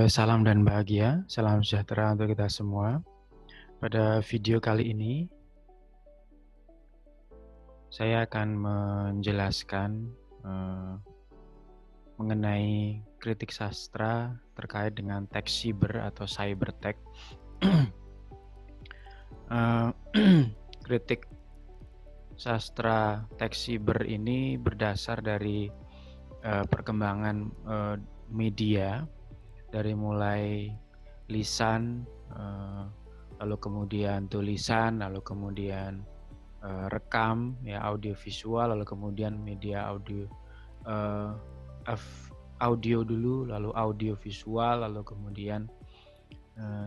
Salam dan bahagia, salam sejahtera untuk kita semua. Pada video kali ini, saya akan menjelaskan mengenai kritik sastra terkait dengan teks cyber atau cybertech. Kritik sastra teks cyber ini berdasar dari perkembangan media, dari mulai lisan, lalu kemudian tulisan, lalu kemudian rekam, ya audio visual, lalu kemudian media audio dulu, lalu audio visual, lalu kemudian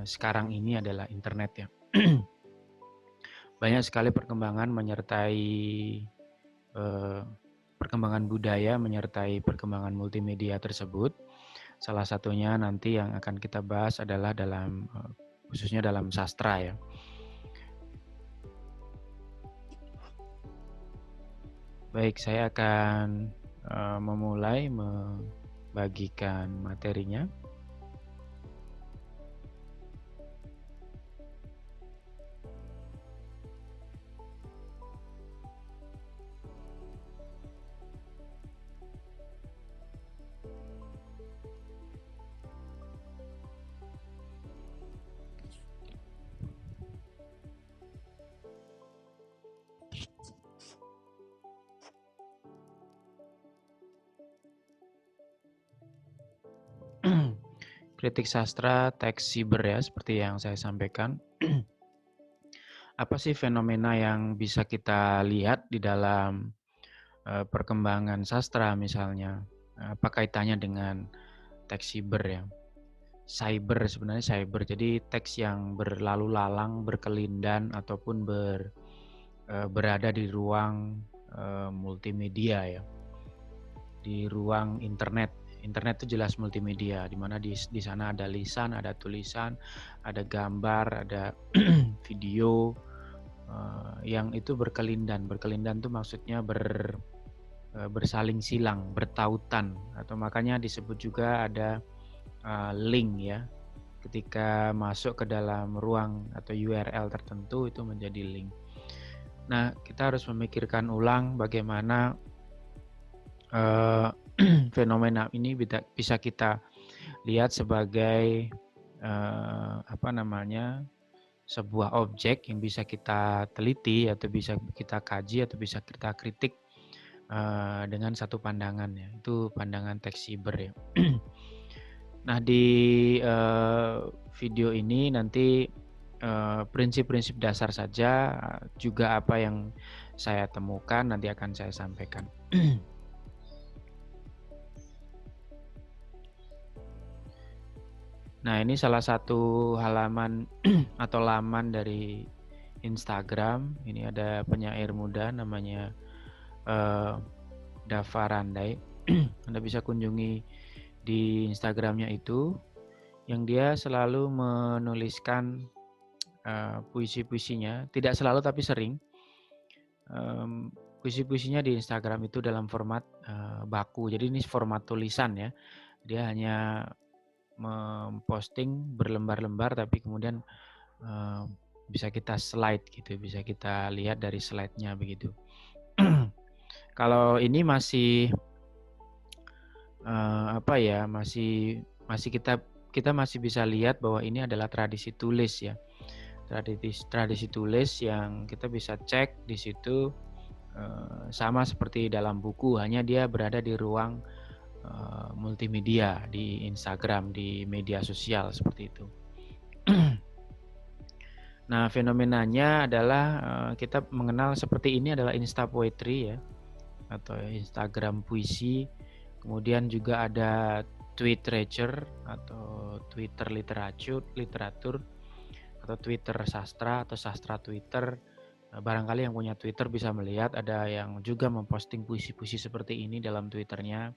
sekarang ini adalah internet ya. Banyak sekali perkembangan menyertai perkembangan budaya menyertai perkembangan multimedia tersebut. Salah satunya nanti yang akan kita bahas adalah khususnya dalam sastra ya. Baik, saya akan memulai membagikan materinya. Kritik sastra teks cyber ya, seperti yang saya sampaikan. Apa sih fenomena yang bisa kita lihat di dalam perkembangan sastra misalnya? Apa kaitannya dengan teks cyber ya? Cyber, sebenarnya cyber, jadi teks yang berlalu lalang, berkelindan, ataupun berada di ruang multimedia ya, di ruang internet. Internet itu jelas multimedia, di mana di sana ada lisan, ada tulisan, ada gambar, ada video yang itu berkelindan. Berkelindan itu maksudnya bersaling silang, bertautan, atau makanya disebut juga ada link ya. Ketika masuk ke dalam ruang atau URL tertentu itu menjadi link. Nah, kita harus memikirkan ulang bagaimana fenomena ini bisa kita lihat sebagai sebuah objek yang bisa kita teliti atau bisa kita kaji atau bisa kita kritik dengan satu pandangan ya. Itu pandangan teks cyber ya. Nah, di video ini nanti prinsip-prinsip dasar saja, juga apa yang saya temukan nanti akan saya sampaikan. Nah, ini salah satu halaman atau laman dari Instagram. Ini ada penyair muda namanya Dava Randai. Anda bisa kunjungi di Instagramnya itu, yang dia selalu menuliskan puisi-puisinya, tidak selalu tapi sering. Puisi-puisinya di Instagram itu dalam format baku, jadi ini format tulisan ya. Dia hanya memposting berlembar-lembar, tapi kemudian bisa kita slide gitu, bisa kita lihat dari slide-nya begitu. Kalau ini masih masih kita masih bisa lihat bahwa ini adalah tradisi tulis ya. Tradisi tulis yang kita bisa cek di situ sama seperti dalam buku, hanya dia berada di ruang multimedia, di Instagram, di media sosial seperti itu. Nah, fenomenanya adalah kita mengenal seperti ini adalah Insta Poetry ya, atau Instagram puisi. Kemudian juga ada Tweeterature atau Twitter literatur atau Twitter sastra atau sastra Twitter. Barangkali yang punya Twitter bisa melihat ada yang juga memposting puisi-puisi seperti ini dalam Twitternya.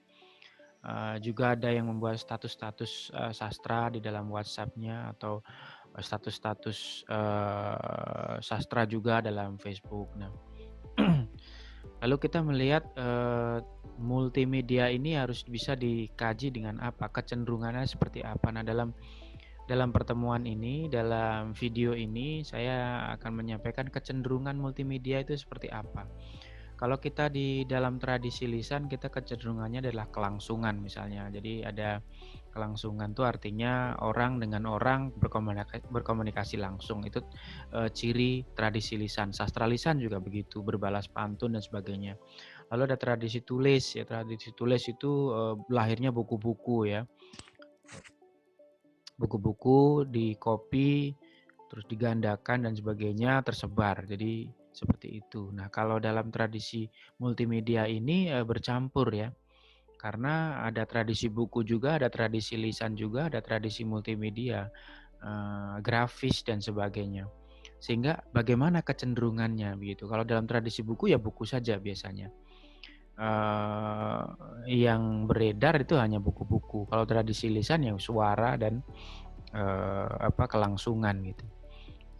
Juga ada yang membuat status-status sastra di dalam WhatsApp-nya, atau status-status sastra juga dalam Facebook. Nah, Lalu kita melihat multimedia ini harus bisa dikaji dengan apa, kecenderungannya seperti apa. Nah, dalam pertemuan ini, dalam video ini saya akan menyampaikan kecenderungan multimedia itu seperti apa. Kalau kita di dalam tradisi lisan, kita kecenderungannya adalah kelangsungan misalnya. Jadi ada kelangsungan tuh artinya orang dengan orang berkomunikasi langsung. Itu ciri tradisi lisan. Sastra lisan juga begitu, berbalas pantun dan sebagainya. Lalu ada tradisi tulis ya, tradisi tulis itu lahirnya buku-buku ya. Buku-buku di-copy, terus digandakan dan sebagainya, tersebar. Jadi seperti itu. Nah, kalau dalam tradisi multimedia ini bercampur ya. Karena ada tradisi buku juga, ada tradisi lisan juga, ada tradisi multimedia, grafis dan sebagainya. Sehingga bagaimana kecenderungannya begitu. Kalau dalam tradisi buku ya buku saja biasanya. Yang beredar itu hanya buku-buku. Kalau tradisi lisan ya suara dan kelangsungan gitu.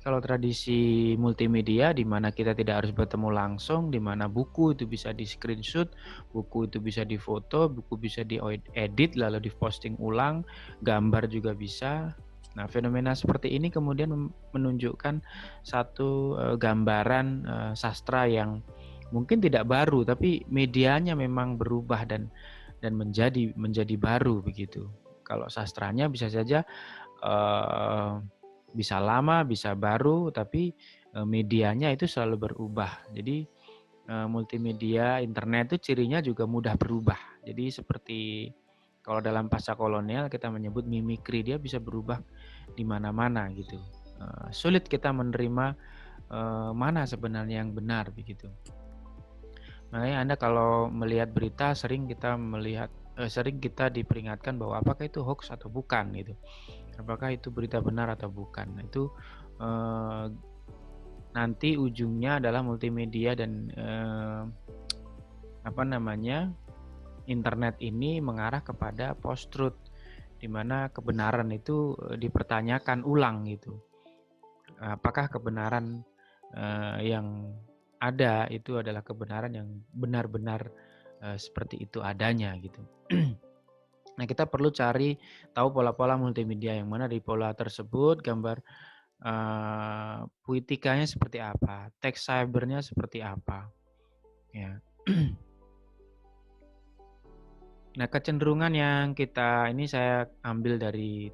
Kalau tradisi multimedia di mana kita tidak harus bertemu langsung, di mana buku itu bisa di-screenshot, buku itu bisa difoto, buku bisa diedit lalu diposting ulang, gambar juga bisa. Nah, fenomena seperti ini kemudian menunjukkan satu gambaran sastra yang mungkin tidak baru, tapi medianya memang berubah dan menjadi baru begitu. Kalau sastranya bisa saja bisa lama, bisa baru, tapi medianya itu selalu berubah. Jadi multimedia, internet itu cirinya juga mudah berubah. Jadi seperti kalau dalam pasca kolonial kita menyebut mimikri, dia bisa berubah di mana-mana gitu. Sulit kita menerima mana sebenarnya yang benar begitu. Makanya Anda kalau melihat berita sering kita diperingatkan bahwa apakah itu hoax atau bukan gitu. Apakah itu berita benar atau bukan. Nah, itu nanti ujungnya adalah multimedia dan internet ini mengarah kepada post-truth, di mana kebenaran itu dipertanyakan ulang gitu. Apakah kebenaran yang ada itu adalah kebenaran yang benar-benar seperti itu adanya gitu. Nah, kita perlu cari tahu pola-pola multimedia yang mana di pola tersebut gambar puitikanya seperti apa, teks cybernya seperti apa, ya. Nah, kecenderungan yang ini saya ambil dari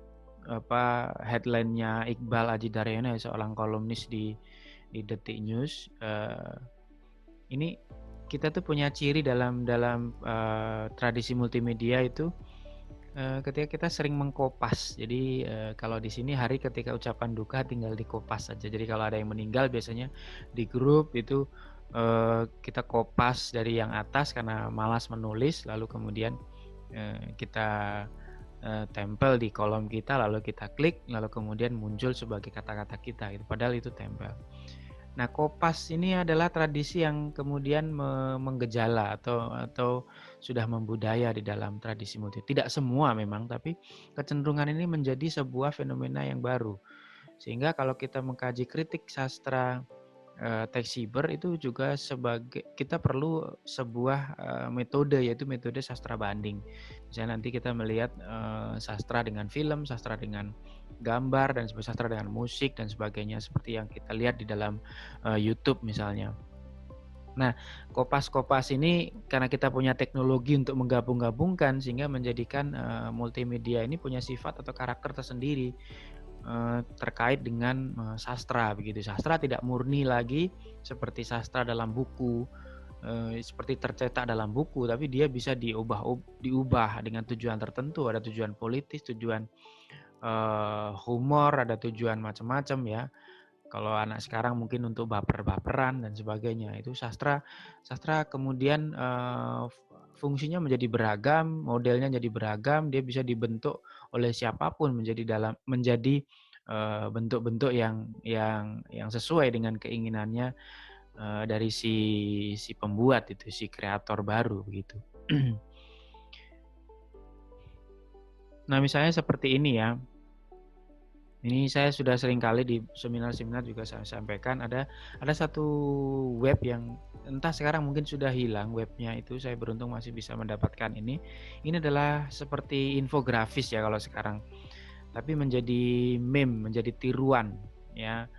headline-nya Iqbal Aji Daryono, seorang kolumnis di Detik News. Ini kita tuh punya ciri dalam tradisi multimedia itu. Ketika kita sering mengkopas, jadi kalau di sini hari ketika ucapan duka tinggal dikopas saja. Jadi kalau ada yang meninggal biasanya di grup itu kita kopas dari yang atas karena malas menulis, lalu kemudian kita tempel di kolom kita, lalu kita klik, lalu kemudian muncul sebagai kata-kata kita. Gitu. Padahal itu tempel. Nah, kopas ini adalah tradisi yang kemudian menggejala atau sudah membudaya di dalam tradisi multi. Tidak semua memang, tapi kecenderungan ini menjadi sebuah fenomena yang baru. Sehingga kalau kita mengkaji kritik sastra teks siber itu juga kita perlu sebuah metode, yaitu metode sastra banding. Misalnya nanti kita melihat sastra dengan film, sastra dengan gambar, dan sastra dengan musik dan sebagainya seperti yang kita lihat di dalam YouTube misalnya. Nah, kopas-kopas ini karena kita punya teknologi untuk menggabung-gabungkan sehingga menjadikan multimedia ini punya sifat atau karakter tersendiri terkait dengan sastra begitu. Sastra tidak murni lagi seperti sastra dalam buku, seperti tercetak dalam buku, tapi dia bisa diubah dengan tujuan tertentu. Ada tujuan politis, tujuan humor, ada tujuan macam-macam ya. Kalau anak sekarang mungkin untuk baper-baperan dan sebagainya. Itu sastra kemudian fungsinya menjadi beragam, modelnya jadi beragam, dia bisa dibentuk oleh siapapun menjadi bentuk-bentuk yang sesuai dengan keinginannya dari si pembuat itu, si kreator baru begitu. Nah, misalnya seperti ini ya. Ini saya sudah sering kali di seminar-seminar juga saya sampaikan, ada satu web yang entah sekarang mungkin sudah hilang webnya itu, saya beruntung masih bisa mendapatkan ini. Ini adalah seperti infografis ya kalau sekarang, tapi menjadi meme, menjadi tiruan ya.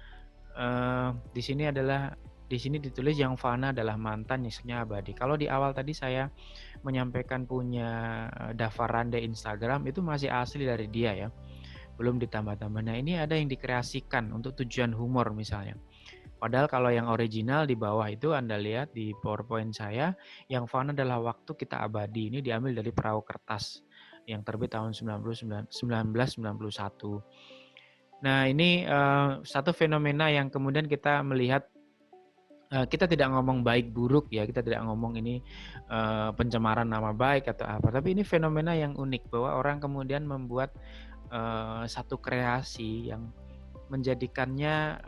Di sini ditulis yang fana adalah mantan, nyeseknya abadi. Kalau di awal tadi saya menyampaikan punya Dava Rande Instagram itu masih asli dari dia ya, belum ditambah-tambah. Nah ini ada yang dikreasikan untuk tujuan humor misalnya. Padahal kalau yang original di bawah itu Anda lihat di PowerPoint saya, yang fana adalah waktu kita abadi. Ini diambil dari Perahu Kertas yang terbit tahun 1991. Nah ini satu fenomena yang kemudian kita melihat, kita tidak ngomong baik buruk ya, kita tidak ngomong ini pencemaran nama baik atau apa, tapi ini fenomena yang unik bahwa orang kemudian membuat satu kreasi yang menjadikannya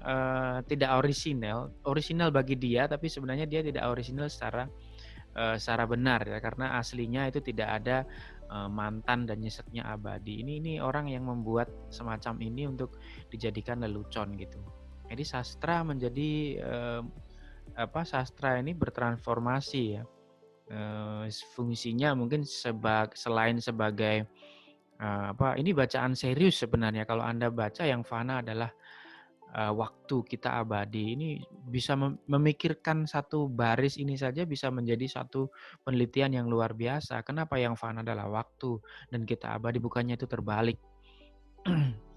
tidak orisinal bagi dia, tapi sebenarnya dia tidak orisinal secara benar ya, karena aslinya itu tidak ada mantan dan nyeseknya abadi. Ini orang yang membuat semacam ini untuk dijadikan lelucon gitu. Jadi sastra menjadi sastra ini bertransformasi ya. Fungsinya mungkin selain sebagai ini bacaan serius sebenarnya. Kalau Anda baca yang fana adalah waktu kita abadi, ini bisa memikirkan satu baris ini saja bisa menjadi satu penelitian yang luar biasa. Kenapa yang fana adalah waktu dan kita abadi, bukannya itu terbalik.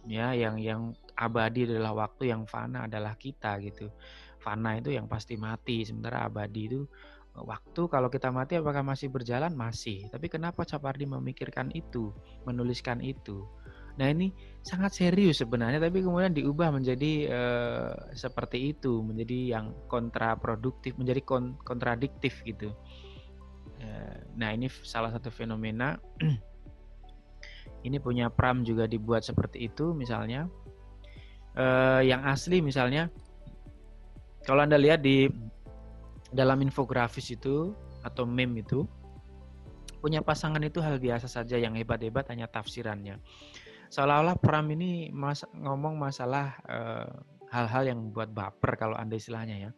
Ya, yang abadi adalah waktu, yang fana adalah kita gitu. Fana itu yang pasti mati, sementara abadi itu waktu. Kalau kita mati apakah masih berjalan? Masih. Tapi kenapa Sapardi memikirkan itu, menuliskan itu? Nah ini sangat serius sebenarnya, tapi kemudian diubah menjadi seperti itu, menjadi yang kontraproduktif, menjadi kontradiktif gitu. Nah ini salah satu fenomena. Ini punya Pram juga dibuat seperti itu misalnya. Yang asli misalnya, kalau Anda lihat di dalam infografis itu atau meme itu, punya pasangan itu hal biasa saja, yang hebat-hebat hanya tafsirannya. Seolah-olah Pram ini ngomong masalah hal-hal yang buat baper kalau Anda istilahnya ya.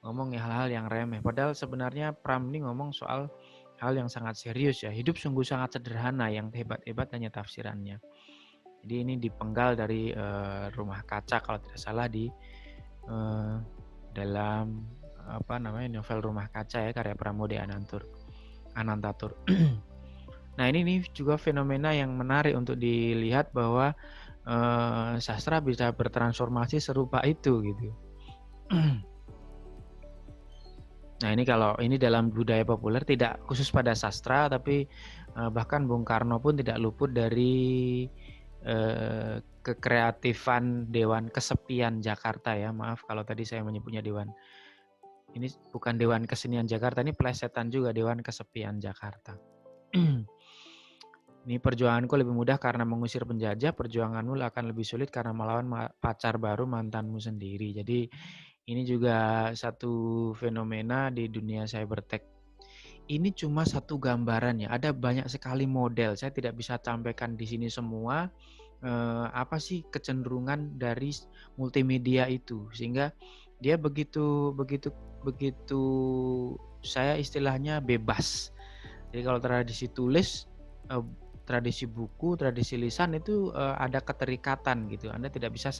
Ngomong hal-hal yang remeh. Padahal sebenarnya Pram ini ngomong soal hal yang sangat serius ya. Hidup sungguh sangat sederhana, yang hebat-hebat hanya tafsirannya. Jadi ini dipenggal dari Rumah Kaca kalau tidak salah, di dalam novel Rumah Kaca ya, karya Pramoedya Anantatur. Nah ini juga fenomena yang menarik untuk dilihat bahwa sastra bisa bertransformasi serupa itu gitu. Nah ini dalam budaya populer, tidak khusus pada sastra, tapi bahkan Bung Karno pun tidak luput dari kekreatifan Dewan Kesepian Jakarta ya. Maaf kalau tadi saya menyebutnya Dewan. Ini bukan Dewan Kesenian Jakarta, ini plesetan juga, Dewan Kesepian Jakarta. Ini perjuanganku lebih mudah karena mengusir penjajah, perjuanganmu akan lebih sulit karena melawan pacar baru mantanmu sendiri. Jadi ini juga satu fenomena di dunia cybertech. Ini cuma satu gambaran ya, ada banyak sekali model. Saya tidak bisa sampaikan di sini semua apa sih kecenderungan dari multimedia itu, sehingga dia begitu saya istilahnya bebas. Jadi kalau tradisi tulis, tradisi buku, tradisi lisan itu ada keterikatan gitu. Anda tidak bisa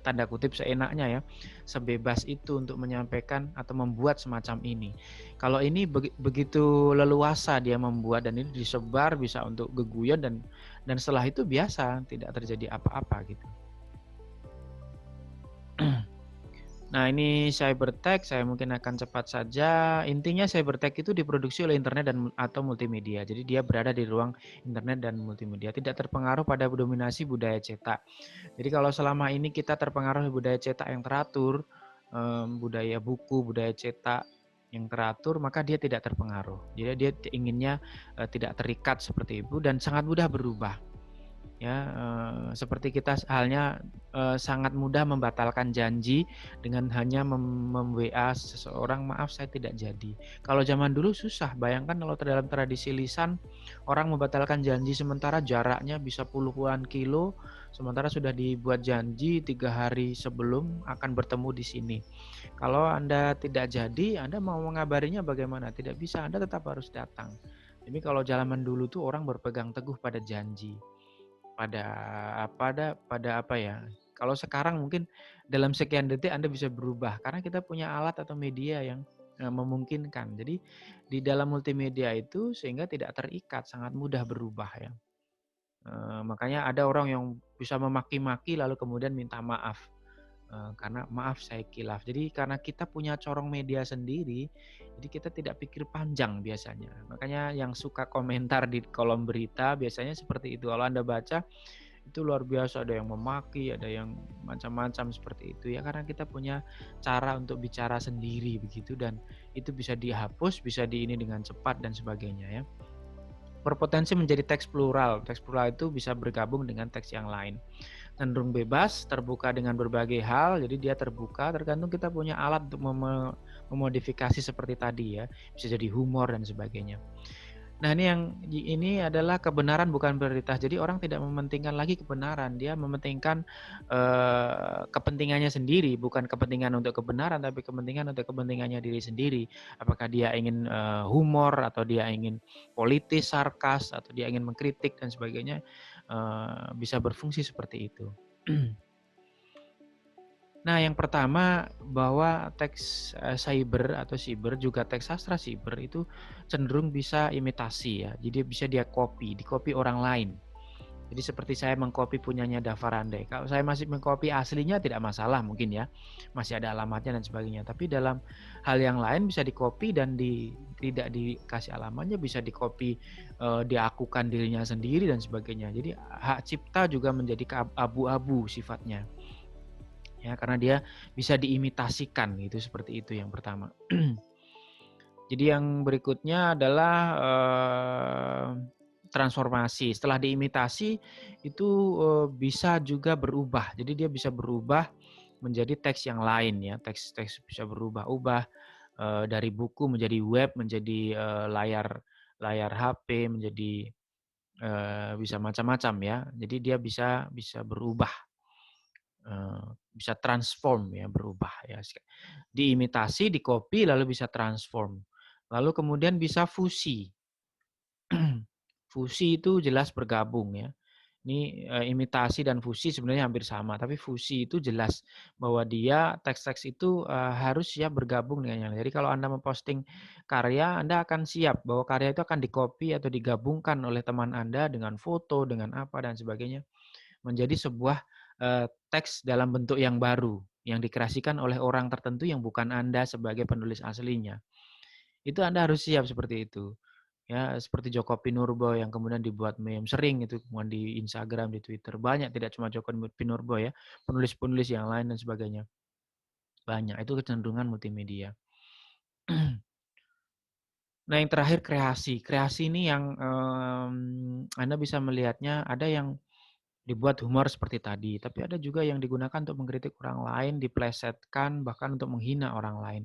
tanda kutip seenaknya ya, sebebas itu untuk menyampaikan atau membuat semacam ini. Kalau ini begitu leluasa dia membuat, dan ini disebar bisa untuk geguyon, dan setelah itu biasa, tidak terjadi apa-apa gitu. Nah ini cybertech, saya mungkin akan cepat saja. Intinya cybertech itu diproduksi oleh internet atau multimedia. Jadi dia berada di ruang internet dan multimedia, tidak terpengaruh pada dominasi budaya cetak. Jadi kalau selama ini kita terpengaruh budaya cetak yang teratur, budaya buku, budaya cetak yang teratur, maka dia tidak terpengaruh. Jadi dia inginnya tidak terikat seperti itu, dan sangat mudah berubah. Ya, seperti kita halnya, sangat mudah membatalkan janji dengan hanya mem-WA seseorang, "Maaf saya tidak jadi." Kalau zaman dulu susah, bayangkan kalau dalam tradisi lisan, orang membatalkan janji sementara jaraknya bisa puluhan kilo, sementara sudah dibuat janji 3 hari sebelum akan bertemu di sini. Kalau Anda tidak jadi, Anda mau mengabarinya bagaimana? Tidak bisa, Anda tetap harus datang. Jadi kalau zaman dulu tuh orang berpegang teguh pada janji. Pada pada apa ya, kalau sekarang mungkin dalam sekian detik Anda bisa berubah karena kita punya alat atau media yang, memungkinkan. Jadi di dalam multimedia itu sehingga tidak terikat, sangat mudah berubah ya. Makanya ada orang yang bisa memaki-maki lalu kemudian minta maaf, karena, "Maaf saya kilaf." Jadi karena kita punya corong media sendiri, jadi kita tidak pikir panjang biasanya. Makanya yang suka komentar di kolom berita biasanya seperti itu. Kalau Anda baca itu luar biasa, ada yang memaki, ada yang macam-macam seperti itu ya, karena kita punya cara untuk bicara sendiri begitu dan itu bisa dihapus, bisa ini dengan cepat dan sebagainya ya. Berpotensi menjadi teks plural. Teks plural itu bisa bergabung dengan teks yang lain. Cenderung bebas, terbuka dengan berbagai hal, jadi dia terbuka tergantung kita punya alat untuk memodifikasi seperti tadi ya. Bisa jadi humor dan sebagainya. Nah, ini adalah kebenaran bukan prioritas. Jadi orang tidak mementingkan lagi kebenaran, dia mementingkan, kepentingannya sendiri, bukan kepentingan untuk kebenaran, tapi kepentingan untuk kepentingannya diri sendiri. Apakah dia ingin, humor atau dia ingin politis, sarkas, atau dia ingin mengkritik dan sebagainya, bisa berfungsi seperti itu. Nah, yang pertama bahwa teks, cyber atau siber juga teks sastra siber itu cenderung bisa imitasi ya. Jadi bisa dia di-copy orang lain. Jadi seperti saya meng-copy punyanya Dava Randai. Kalau saya masih meng-copy aslinya tidak masalah mungkin ya. Masih ada alamatnya dan sebagainya. Tapi dalam hal yang lain bisa di-copy dan tidak dikasih alamatnya, bisa di-copy, diakukan dirinya sendiri dan sebagainya. Jadi hak cipta juga menjadi abu-abu sifatnya. Ya, karena dia bisa diimitasikan gitu, seperti itu yang pertama. Jadi yang berikutnya adalah, transformasi. Setelah diimitasi itu, bisa juga berubah. Jadi dia bisa berubah menjadi teks yang lain ya, teks-teks bisa berubah-ubah, dari buku menjadi web, menjadi, layar layar HP, menjadi, bisa macam-macam ya. Jadi dia bisa bisa berubah. Bisa transform ya, berubah ya. Diimitasi, di-copy, lalu bisa transform. Lalu kemudian bisa fusi. Fusi itu jelas bergabung ya. Ini, imitasi dan fusi sebenarnya hampir sama, tapi fusi itu jelas bahwa dia teks-teks itu, harus siap bergabung dengan yang lain. Jadi kalau Anda memposting karya, Anda akan siap bahwa karya itu akan di-copy atau digabungkan oleh teman Anda dengan foto, dengan apa dan sebagainya. Menjadi sebuah, teks dalam bentuk yang baru, yang dikreasikan oleh orang tertentu yang bukan Anda sebagai penulis aslinya. Itu Anda harus siap seperti itu. Ya, seperti Joko Pinurbo yang kemudian dibuat meme, sering itu kemudian di Instagram, di Twitter, banyak tidak cuma Joko Pinurbo ya, penulis-penulis yang lain dan sebagainya, banyak. Itu kecenderungan multimedia. Nah, yang terakhir kreasi. Kreasi ini yang, Anda bisa melihatnya ada yang dibuat humor seperti tadi, tapi ada juga yang digunakan untuk mengkritik orang lain, diplesetkan, bahkan untuk menghina orang lain.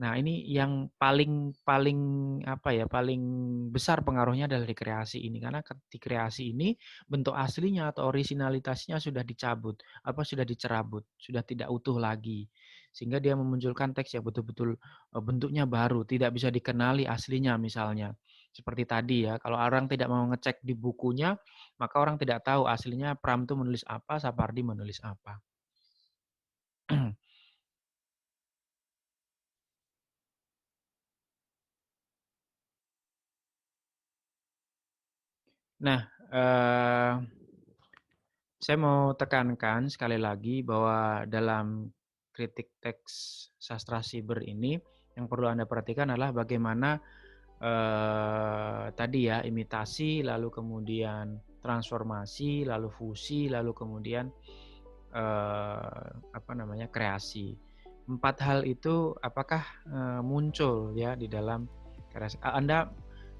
Nah, ini yang paling paling apa ya, paling besar pengaruhnya adalah di kreasi ini. Karena di kreasi ini bentuk aslinya atau orisinalitasnya sudah dicabut, apa sudah dicerabut, sudah tidak utuh lagi. Sehingga dia memunculkan teks yang betul-betul, bentuknya baru, tidak bisa dikenali aslinya misalnya. Seperti tadi ya, kalau orang tidak mau ngecek di bukunya, maka orang tidak tahu aslinya Pram itu menulis apa, Sapardi menulis apa. Nah, saya mau tekankan sekali lagi bahwa dalam kritik teks sastra siber ini, yang perlu Anda perhatikan adalah bagaimana, tadi ya, imitasi, lalu kemudian transformasi, lalu fusi, lalu kemudian, apa namanya, kreasi. 4 hal itu apakah, muncul ya di dalam kreasi Anda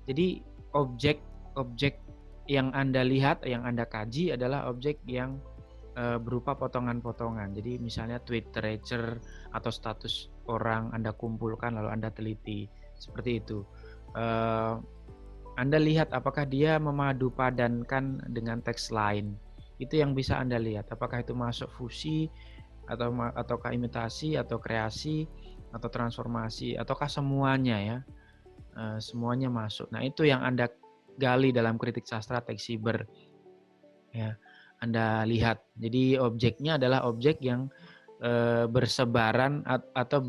jadi objek objek yang Anda lihat, yang Anda kaji adalah objek yang berupa potongan-potongan. Jadi misalnya tweet Twitter atau status orang Anda kumpulkan lalu Anda teliti, seperti itu. Anda lihat apakah dia memadupadankan dengan teks lain. Itu yang bisa Anda lihat. Apakah itu masuk fusi ataukah imitasi atau kreasi atau transformasi ataukah semuanya ya. Semuanya masuk. Nah, itu yang Anda gali dalam kritik sastra teks siber. Ya, Anda lihat. Jadi objeknya adalah objek yang bersebaran atau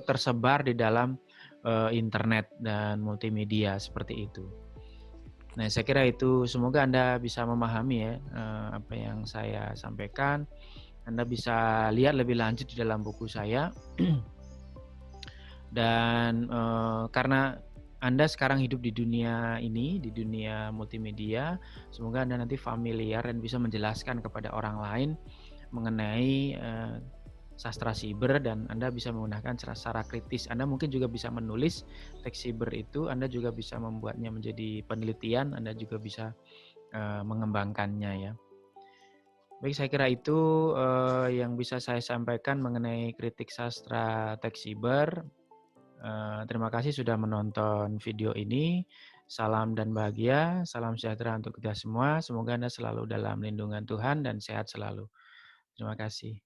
tersebar di dalam internet dan multimedia seperti itu. Nah, saya kira itu, semoga Anda bisa memahami ya apa yang saya sampaikan. Anda bisa lihat lebih lanjut di dalam buku saya. Dan karena Anda sekarang hidup di dunia ini, di dunia multimedia, semoga Anda nanti familiar dan bisa menjelaskan kepada orang lain mengenai sastra siber, dan Anda bisa menggunakan secara kritis. Anda mungkin juga bisa menulis teks siber itu, Anda juga bisa membuatnya menjadi penelitian, Anda juga bisa mengembangkannya ya. Baik, saya kira itu yang bisa saya sampaikan mengenai kritik sastra teks siber. Terima kasih sudah menonton video ini. Salam dan bahagia, salam sejahtera untuk kita semua. Semoga Anda selalu dalam lindungan Tuhan dan sehat selalu. Terima kasih.